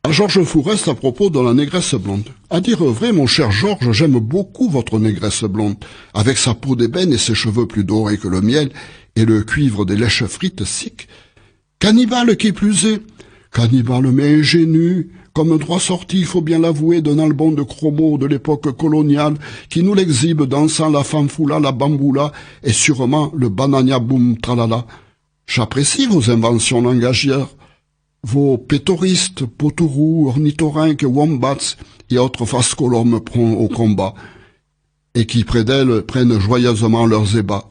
À Georges Fourest à propos de la négresse blonde. À dire vrai, mon cher Georges, j'aime beaucoup votre négresse blonde, avec sa peau d'ébène et ses cheveux plus dorés que le miel, et le cuivre des lèches frites sic. Cannibale qui plus est. Cannibale mais ingénu, comme un droit sorti, il faut bien l'avouer, d'un album de Chromo de l'époque coloniale, qui nous l'exhibe dansant la fanfoula, la bamboula, et sûrement le banania boum tralala. J'apprécie vos inventions langagières. Vos pétoristes, potourous, ornithorynques, wombats et autres phascolomes pront au combat, et qui près d'elles prennent joyeusement leurs ébats.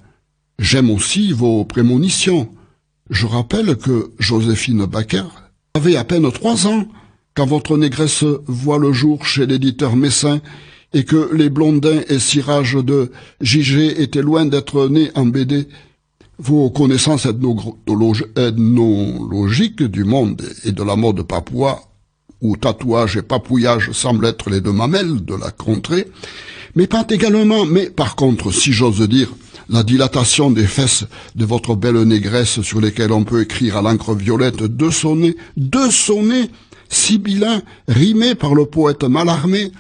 J'aime aussi vos prémonitions. Je rappelle que Joséphine Baker avait à peine 3 ans quand votre négresse voit le jour chez l'éditeur Messin et que les blondins et cirages de J.G. étaient loin d'être nés en BD. Vos connaissances ethnologiques du monde et de la mode papouas, où tatouage et papouillage semblent être les deux mamelles de la contrée, m'épatent également, mais par contre, si j'ose dire, la dilatation des fesses de votre belle négresse sur lesquelles on peut écrire à l'encre violette deux sonnets sibyllins, rimés par le poète Mallarmé,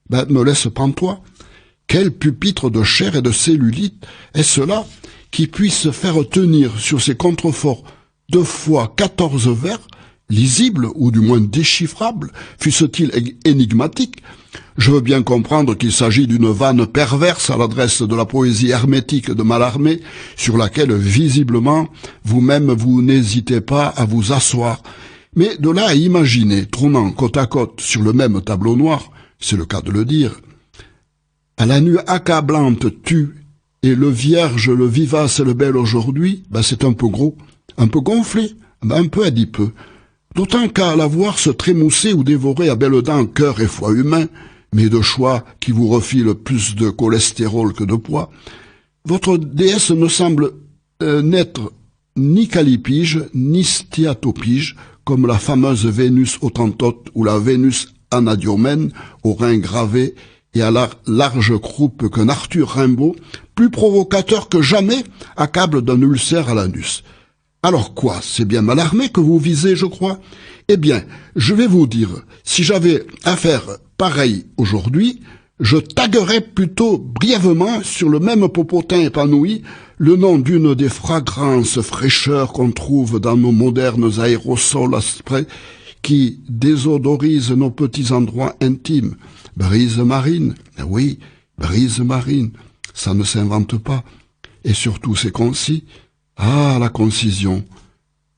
me laisse pantois. Quel pupitre de chair et de cellulite est-ce là qui puisse faire tenir sur ses contreforts 2 fois 14 vers, lisibles ou du moins déchiffrables, fussent-ils énigmatiques? Je veux bien comprendre qu'il s'agit d'une vanne perverse à l'adresse de la poésie hermétique de Mallarmé, sur laquelle, visiblement, vous-même vous n'hésitez pas à vous asseoir. Mais de là à imaginer, trônant côte à côte sur le même tableau noir, c'est le cas de le dire, à la nuit accablante tue, et le vierge, le vivace et le bel aujourd'hui, c'est un peu gros, un peu gonflé, un peu adipeux. D'autant qu'à la voir se trémousser ou dévorer à belles dents cœur et foie humain, mais de choix qui vous refile plus de cholestérol que de poids, votre déesse ne semble n'être ni calipige, ni stiatopige, comme la fameuse Vénus autantote ou la Vénus anadiomène aux reins gravés et à la large croupe qu'un Arthur Rimbaud, plus provocateur que jamais, accable d'un ulcère à l'anus. Alors quoi, c'est bien Mallarmé que vous visez, je crois? Eh bien, je vais vous dire, si j'avais à faire pareil aujourd'hui, je taguerais plutôt brièvement sur le même popotin épanoui le nom d'une des fragrances fraîcheurs qu'on trouve dans nos modernes aérosols à spray qui désodorisent nos petits endroits intimes. Brise marine, oui, brise marine, ça ne s'invente pas. Et surtout c'est concis. Ah, la concision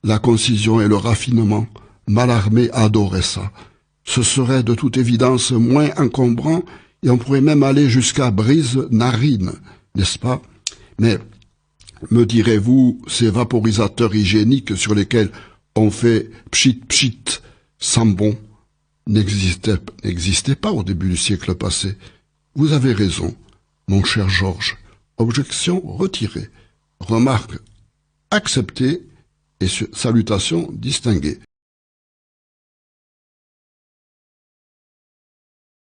et le raffinement. Mallarmé adorait ça. Ce serait de toute évidence moins encombrant et on pourrait même aller jusqu'à brise-narine, n'est-ce pas? Mais, me direz-vous, ces vaporisateurs hygiéniques sur lesquels on fait pchit-pchit sambon n'existaient pas au début du siècle passé. Vous avez raison, mon cher Georges. Objection retirée. Remarque acceptée et salutations distinguées.